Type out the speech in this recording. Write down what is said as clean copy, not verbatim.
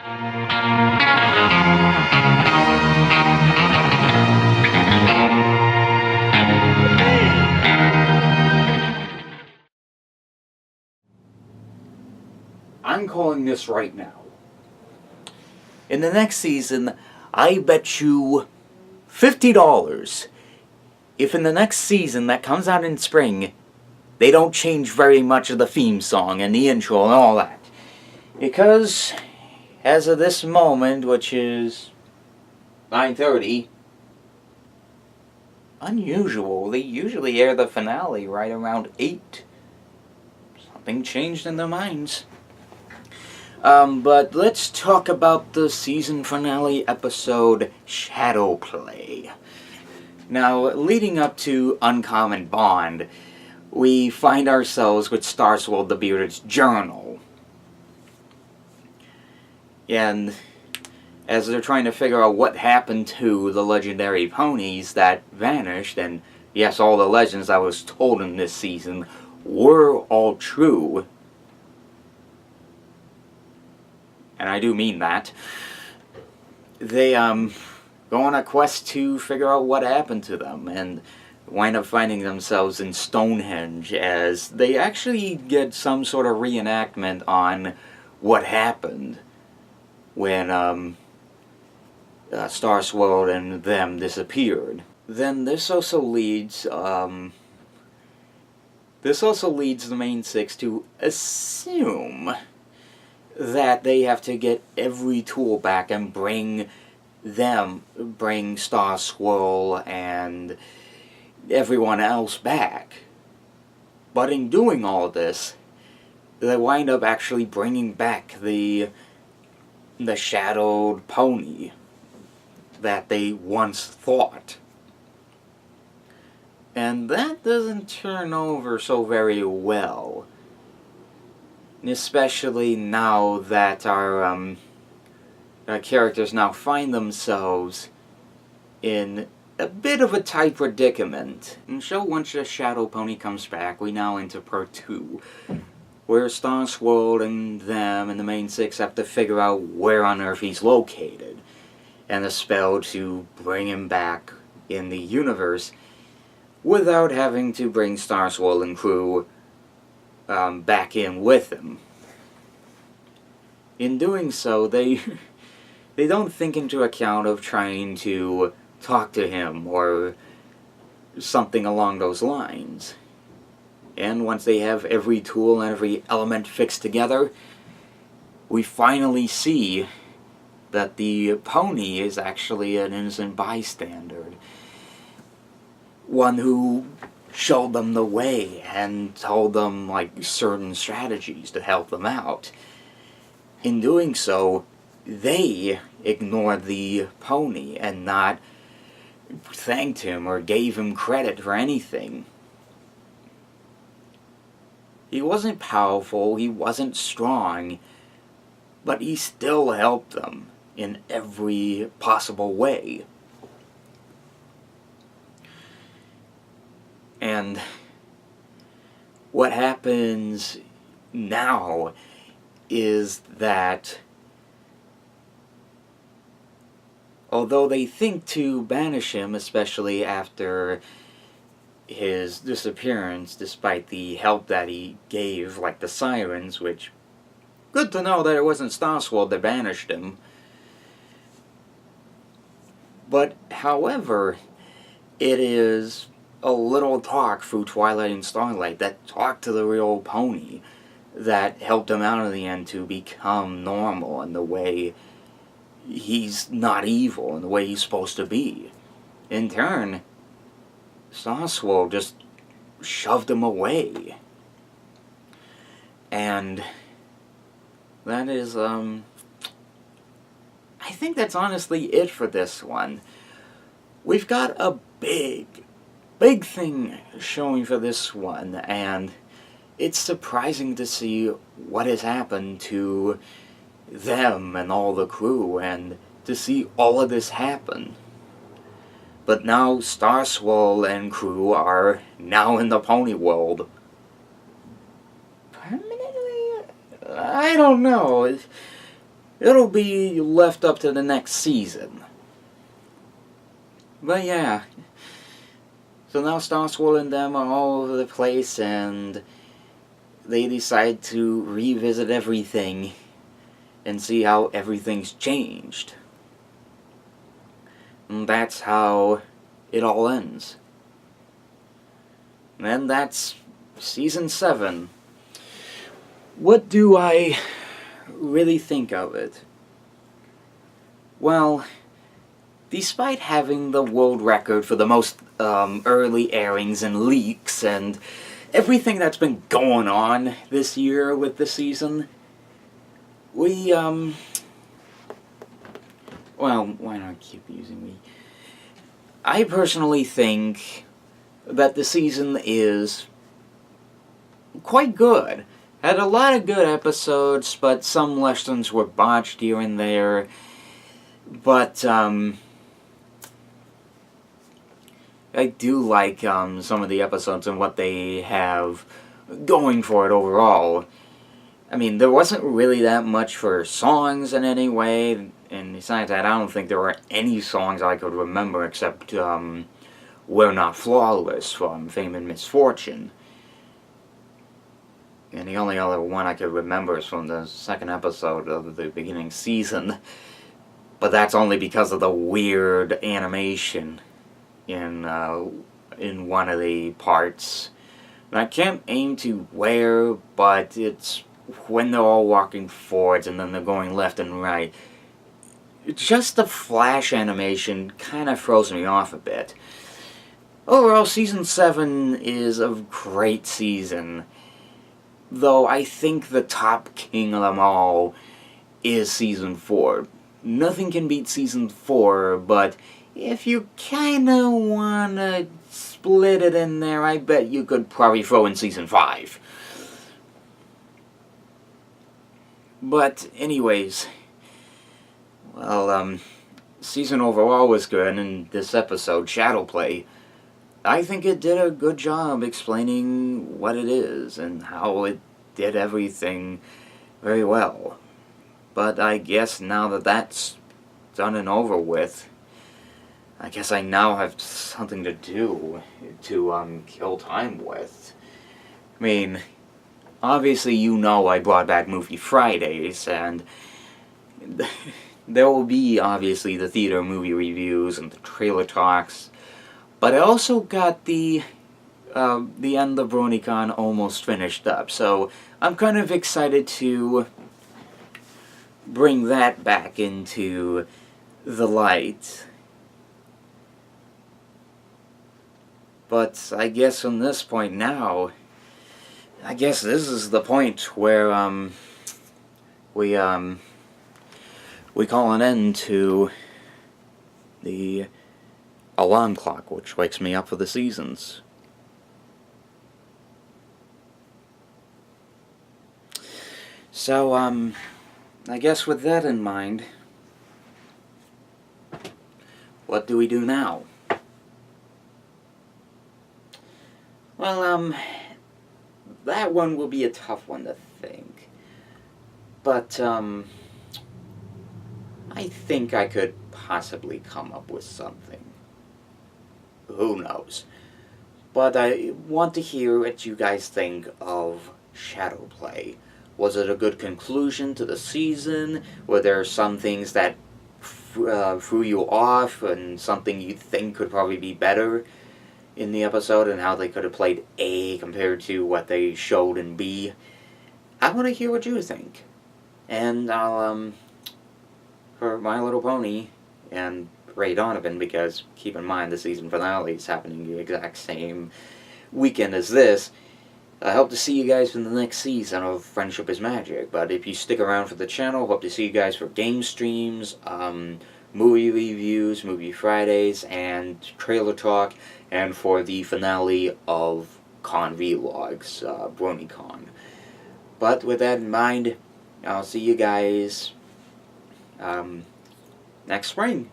I'm calling this right now. In the next season, I bet you $50 if in the next season that comes out in spring, they don't change very much of the theme song and the intro and all that. Because, as of this moment, which is 9:30, unusual. They usually air the finale right around 8. Something changed in their minds. But let's talk about the season finale episode, Shadow Play. Now, leading up to Uncommon Bond, we find ourselves with Starswirl the Bearded's journal. And as they're trying to figure out what happened to the legendary ponies that vanished, and yes, all the legends I was told in this season were all true, and I do mean that, they go on a quest to figure out what happened to them, and wind up finding themselves in Stonehenge, as they actually get some sort of reenactment on what happened when Starswirl and them disappeared. Then this also leads the main six to assume that they have to get every tool back and bring Starswirl and everyone else back. But in doing all this, they wind up actually bringing back the shadowed pony that they once thought. And that doesn't turn over so very well. Especially now that our characters now find themselves in a bit of a tight predicament. And so once the Shadow Pony comes back, we now enter part 2, where Starswirl and them and the main six have to figure out where on Earth he's located, and a spell to bring him back in the universe without having to bring Starswirl and crew back in with him. In doing so, they don't think into account of trying to talk to him or something along those lines. And once they have every tool and every element fixed together, we finally see that the pony is actually an innocent bystander. One who showed them the way and told them, like, certain strategies to help them out. In doing so, they ignored the pony and not thanked him or gave him credit for anything. He wasn't powerful, he wasn't strong, but he still helped them in every possible way. And what happens now is that although they think to banish him, especially after his disappearance, despite the help that he gave, like the sirens, which, good to know that it wasn't Starswirl that banished him. But, however, it is a little talk through Twilight and Starlight that talked to the real pony that helped him out in the end to become normal in the way he's not evil, in the way he's supposed to be. In turn, Starswirl just shoved him away. And that is, I think that's honestly it for this one. We've got a big thing showing for this one, and it's surprising to see what has happened to them and all the crew, and to see all of this happen. But now Starswirl and crew are now in the pony world. Permanently? I don't know. it'll be left up to the next season. But yeah, so now Starswirl and them are all over the place, and they decide to revisit everything and see how everything's changed. And that's how it all ends. And that's Season 7. What do I really think of it? Well, despite having the world record for the most early airings and leaks and everything that's been going on this year with the season, we, well, why not keep using me? I personally think that the season is quite good. Had a lot of good episodes, but some lessons were botched here and there. But, I do like some of the episodes and what they have going for it overall. I mean, there wasn't really that much for songs in any way, and besides that, I don't think there were any songs I could remember except We're Not Flawless from Fame and Misfortune. And the only other one I could remember is from the second episode of the beginning season, but that's only because of the weird animation in one of the parts. And I can't aim to where, but it's when they're all walking forwards and then they're going left and right. Just the flash animation kind of throws me off a bit. Overall, Season 7 is a great season, though I think the top king of them all is Season 4. Nothing can beat Season 4, but if you kinda wanna split it in there, I bet you could probably throw in Season 5. But anyways, well, season overall was good, and this episode, Shadowplay, I think it did a good job explaining what it is and how it did everything very well. But I guess now that that's done and over with, I guess I now have something to do to kill time with. I mean, obviously you know I brought back Movie Fridays, and there will be obviously the theater movie reviews and the trailer talks, but I also got the end of BronyCon almost finished up, so I'm kind of excited to bring that back into the light. But I guess from this point now, I guess this is the point where we call an end to the alarm clock, which wakes me up for the seasons. So, I guess with that in mind, what do we do now? Well, that one will be a tough one to think. But, I think I could possibly come up with something. Who knows? But I want to hear what you guys think of Shadowplay. Was it a good conclusion to the season? Were there some things that threw you off and something you think could probably be better in the episode and how they could have played A compared to what they showed in B? I want to hear what you think. And I'll, for My Little Pony and Ray Donovan, because keep in mind the season finale is happening the exact same weekend as this, I hope to see you guys in the next season of Friendship is Magic. But if you stick around for the channel, hope to see you guys for game streams, movie reviews, Movie Fridays, and trailer talk, and for the finale of Con Vlogs, BronyCon. But with that in mind, I'll see you guys next spring.